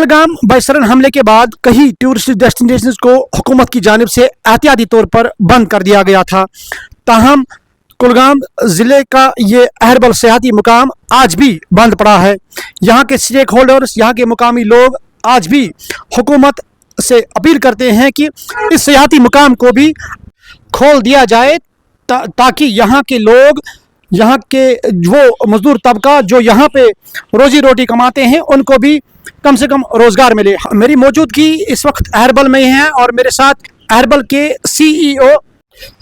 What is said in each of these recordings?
पहलगाम बायसरन हमले के बाद कई टूरिस्ट डेस्टिनेशंस को हुकूमत की जानिब से एहतियाती तौर पर बंद कर दिया गया था। ताहम कुलगाम ज़िले का ये अहरबल सियाहती मुकाम आज भी बंद पड़ा है। यहाँ के स्टेक होल्डर्स, यहाँ के मुकामी लोग आज भी हुकूमत से अपील करते हैं कि इस सियाहती मुकाम को भी खोल दिया जाए ताकि यहाँ के लोग, यहाँ के वो मजदूर तबका जो यहाँ पे रोजी रोटी कमाते हैं उनको भी कम से कम रोज़गार मिले। मेरी मौजूदगी इस वक्त अहरबल में है और मेरे साथ अहरबल के CEO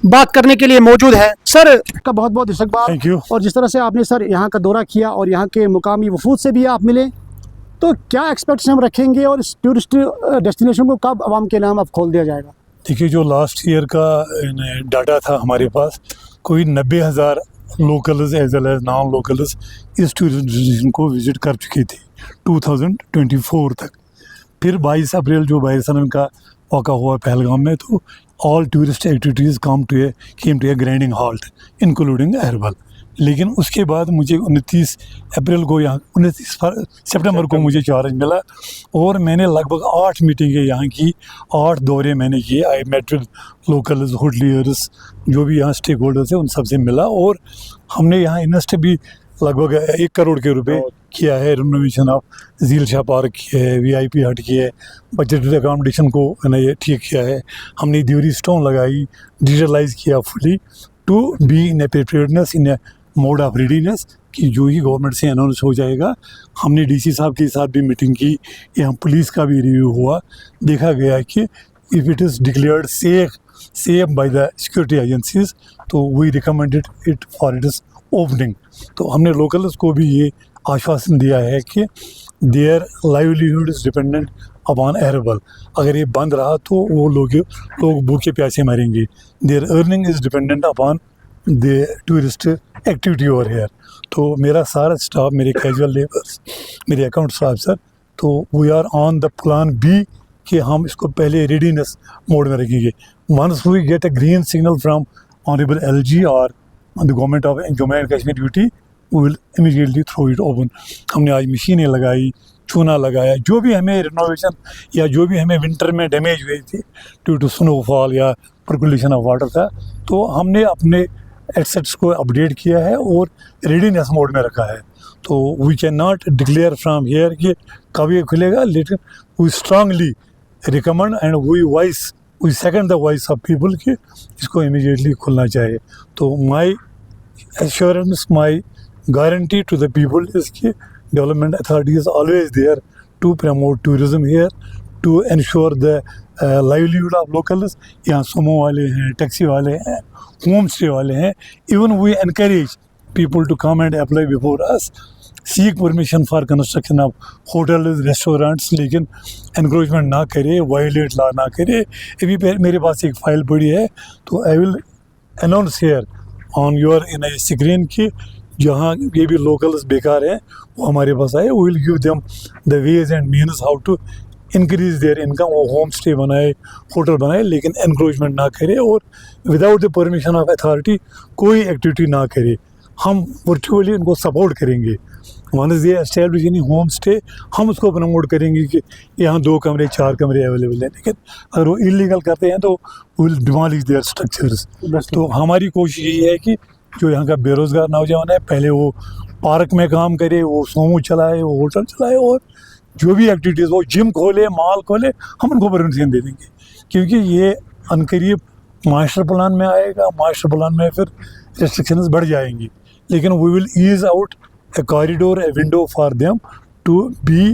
बात करने के लिए मौजूद है। सर का बहुत बहुत इस्तकबाल। Thank you. और जिस तरह से आपने सर यहाँ का दौरा किया और यहाँ के मुकामी वफूद से भी आप मिले, तो क्या एक्सपेक्टेशन हम रखेंगे और इस टूरिस्ट डेस्टिनेशन को कब आवाम के नाम अब खोल दिया जाएगा? देखिए, जो लास्ट ईयर का डाटा था हमारे पास, कोई 90,000 locals as well as non locals इस टूरिस्ट डेस्टिनेशन को विज़िट कर चुके थे 2024 तक। फिर 22 अप्रैल जो बायसरन का वाक़ा हुआ पहलगाम में, तो all tourist activities came to a grinding halt including Aharbal. लेकिन उसके बाद मुझे 29 अप्रैल को, यहाँ 29 सितंबर को मुझे चार्ज मिला और मैंने लगभग 8 मीटिंगें यहाँ की, 8 दौरे मैंने किए। I met with locals, hoteliers, जो भी यहाँ स्टेक होल्डर्स हैं, उन सबसे मिला और हमने यहाँ इन्वेस्ट भी लगभग 1 करोड़ के रुपए किया है। रिनोवेशन ऑफ झील शाह पार्क किया है, VIP हट किया है, बजटेड अकोमोडेशन को ये ठीक किया है। हमने ड्यूरी स्टोन लगाई, डिजिटलाइज किया fully to be in a preparedness, in a mode of readiness कि जो ही गवर्नमेंट से अनाउंस हो जाएगा। हमने DC साहब के साथ भी मीटिंग की, यहाँ पुलिस का भी रिव्यू हुआ। देखा गया कि if it is declared safe by the security agencies, तो we recommended it for it is opening. तो हमने लोकल्स को भी ये आश्वासन दिया है कि their livelihood is dependent upon Aharbal. अगर ये बंद रहा तो वो लोग भूखे प्यासे मरेंगे। Their earning is dependent upon the tourist activity over here. तो मेरा सारा स्टाफ, मेरे कैजुअल लेबर्स, मेरे अकाउंट ऑफिसर, तो we are on the plan B कि हम इसको पहले रेडीनेस मोड में रखेंगे। Once we get a green signal from honourable LG और the government of Jammu and Kashmir UT, we will immediately throw it open. हमने आज मशीनें लगाई, चूना लगाया, जो भी हमें रिनोवेशन या जो भी हमें विंटर में डैमेज हुई थी ड्यू टू स्नोफॉल या पर्कुलेशन ऑफ वाटर था, तो हमने अपने एसेट्स को अपडेट किया है और रेडीनेस मोड में रखा है। तो we can not declare from here कि कब ये खुलेगा, लेकिन we strongly recommend and we second the voice of people कि इसको इमीडिएटली खुलना चाहिए। तो my assurance, my guarantee to the people is कि development authority is always there to promote tourism here, to ensure the livelihood of locals. यहाँ सोमो वाले हैं, टैक्सी वाले हैं, होम स्टे वाले हैं। Even we encourage people to come and apply before us, seek permission for construction of hotels, restaurants, लेकिन encroachment ना करे, वायलेट लॉ ना करे। अभी मेरे पास एक फ़ाइल पड़ी है, तो I will announce here on your in A screen कि जहाँ ये भी लोकल्स बेकार हैं वो हमारे पास आए। We will give them the ways and means how to increase their income. वो होम स्टे बनाए, होटल बनाए, लेकिन एनक्रोचमेंट ना करे और without the permission of authority कोई एक्टिविटी ना करे। हम वर्चुअली उनको सपोर्ट करेंगे। Once they establish any home stay, हम उसको प्रमोट करेंगे कि यहाँ 2 कमरे 4 कमरे अवेलेबल हैं। लेकिन अगर वो इलीगल करते हैं तो विल डिमोलिश देयर स्ट्रक्चर्स। तो हमारी कोशिश यही है कि जो यहाँ का बेरोज़गार नौजवान है, पहले वो पार्क में काम करे, वो सोमो चलाए, वो होटल चलाए, और जो भी एक्टिविटीज़, वो जिम खोले, मॉल खोले, हम उनको परमिशन दे देंगे। क्योंकि ये अनकरीब मास्टर प्लान में आएगा, मास्टर प्लान में फिर रेस्ट्रिक्शंस बढ़ जाएंगी। लेकिन we will ease out a corridor, a window for them to be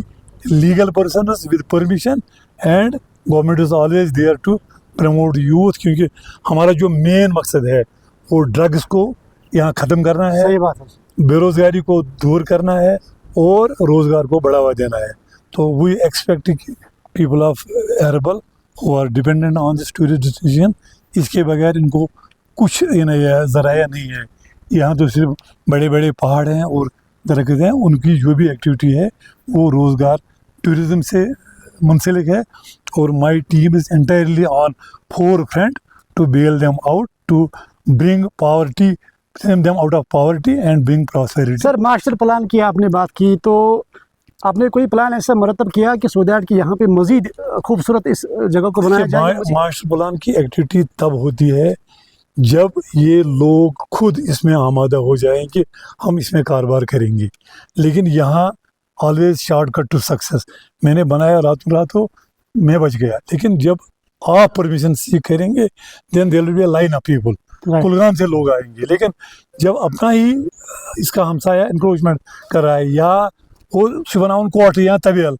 legal persons with permission, and government is always there to promote youth. क्योंकि हमारा जो मेन मकसद है वो ड्रग्स को यहाँ ख़त्म करना है, सही बात है, बेरोज़गारी को दूर करना है और रोज़गार को बढ़ावा देना है। तो we expect people of Aharbal who are dependent on this tourist destination, इसके बगैर इनको कुछ ज़राया नहीं है। यहाँ तो सिर्फ बड़े बड़े पहाड़ हैं और दरख्त हैं, उनकी जो भी एक्टिविटी है वो रोज़गार टूरिज़म से मुंसलिक है। और my team is entirely on forefront to bail them out, to bring poverty, them out of poverty and bring prosperity. Sir master plan की आपने बात की, तो आपने कोई प्लान ऐसा मरतब किया कि सो दैट कि यहाँ पे मजीद खूबसूरत इस जगह को बनाया जाए? मास्टर प्लान की एक्टिविटी तब होती है जब ये लोग खुद इसमें आमादा हो जाएं कि हम इसमें कारोबार करेंगे, लेकिन यहाँ ऑलवेज शॉर्टकट टू सक्सेस। मैंने बनाया रातों रात हो, मैं बच गया, लेकिन जब आप परमिशन सीख करेंगे then there will be a line of people, Kulgam से लोग आएंगे। लेकिन जब अपना ही इसका हमसाया इंक्रोचमेंट कर रहा है या वो शिवनाउन कोर्ट या तबेल,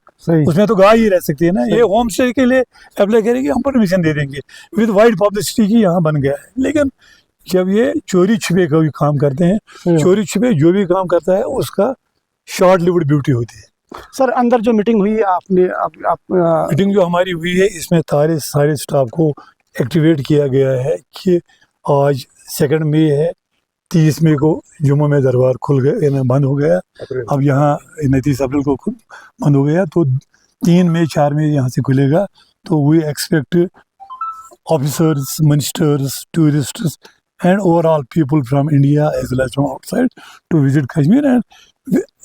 उसमें तो गाय ही रह सकती है ना। ये होम स्टे के लिए अप्लाई करेंगे, हम परमिशन दे देंगे विद वाइड पब्लिसिटी की यहाँ बन गया है। लेकिन जब ये चोरी छिपे का भी काम करते हैं, चोरी छिपे जो भी काम करता है उसका शॉर्ट लिव्ड ब्यूटी होती है। सर अंदर जो मीटिंग हुई आपने मीटिंग जो हमारी हुई है इसमें सारे स्टाफ को एक्टिवेट किया गया है कि आज 2 मई है, 30 मई को जुम्मू में दरबार खुल गए, बंद हो गया। अब यहाँ 29 अप्रैल को बंद हो गया, तो 3 मई 4 मई यहाँ से खुलेगा। तो we expect officers, ministers, tourists and overall people from India as well as from outside to visit Kashmir, and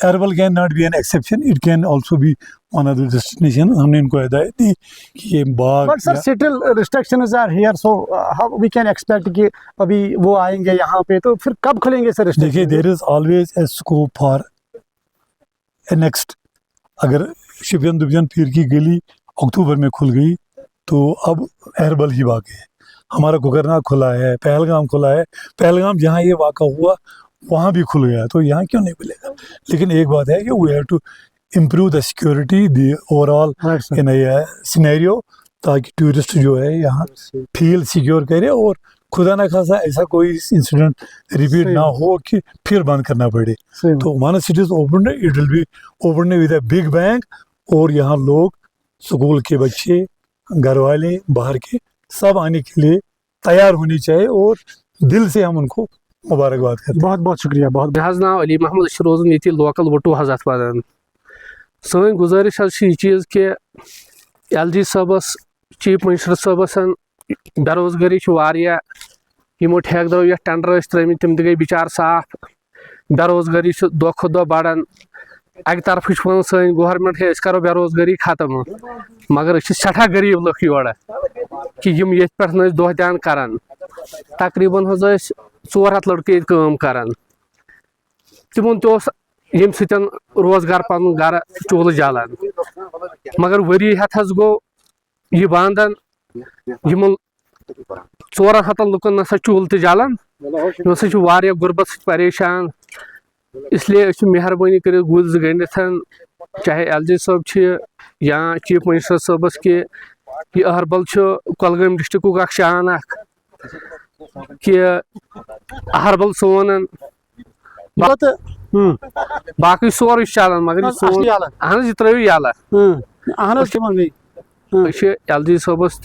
Araval cannot be an exception, it can also be one of the destinations. हमने इनको हिदायत दी कि ये बाग But sir, still restrictions are here, so how we can expect कि अभी वो आएंगे यहाँ पे, तो फिर कब खुलेंगे सर? देखिए there is always a scope for a next। अगर शिपियन दुबियन पीर की गली अक्टूबर में खुल गई तो अब अरबल ही बाकी है। हमारा कुकरनाग खुला है, पहलगाम खुला है, पहलगाम जहाँ ये वाक़ा हुआ वहाँ भी खुल गया, तो यहाँ क्यों नहीं खुलेगा? लेकिन एक बात है कि we have to improve the security, the overall in scenario, ताकि टूरिस्ट जो है यहाँ फील सिक्योर करे और खुदा ना खासा ऐसा कोई इंसिडेंट रिपीट ना हो कि फिर बंद करना पड़े। तो once it is open, it will be open with a big bang, और यहाँ लोग, स्कूल के बच्चे, घर वाले, बाहर के सब आने के लिए तैयार होनी चाहिए, और दिल से हम उनको मुबारकबाद करते हैं। बहुत बहुत शुक्रिया। बहुत मे नाव अली महमद रोजान ये लोकल वटू हज अत वन। सन गुजारिश यह चीज़ कि LG साहबस, चीफ मिनिस्टर साहबस बेरोजगारी यमो ठेकदरों ये टेंडर त्रमित तम गई बिचार साफ। बेरोजगारी दह खुद दह बढ़ान। अक तरफ वन सन गवर्नमेंट है करो बेरोजगारी खत्म, मगर सठा गरीब लुक योर कि ये पे दह ध्यान करान। तकरीबन 400 लड़के काम करान। तिमन तम स रोजगार पन गर चूल जालान, मगर वरी हथ गो यह बंदन। 400 लुकन नसा चूल जालान, यह गुरबत स परेशान। इसलिए मेहरबानी कर गुज गणित, चाहे LG साहब या चीफ मिनिस्टर साहबस कि यह अहरबल कुलगाम डिस्ट्रिक्ट अख शान कि अहरबल सोन बाकी सोर चलान, मगर अहन यह त्रो यला। LG साहबस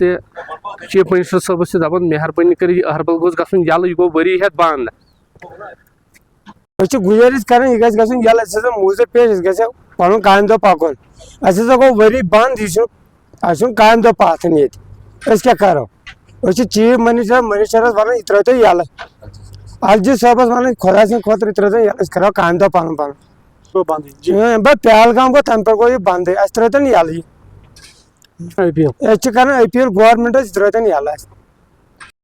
चीफ मिनिस्टर साहबस दपान मेहरबानी कर अहरबल गोस गसन यल, यह गो वरी हेत बंद। गुजारिश करें यह यल मूजर पेश ग पन काम दो पकन गो वरी बंद, यह काम दो पाथन ये क्या करो। चीफ मिनिस्टर वन यह त्रो यल, LG साहबस वन खुदा सद खुद त्रो यल करो काम दो पन पन बस पहलगाम गो तम पे गो यह बंद, त्रो यल IPL गवर्नमेंट त्रो यल।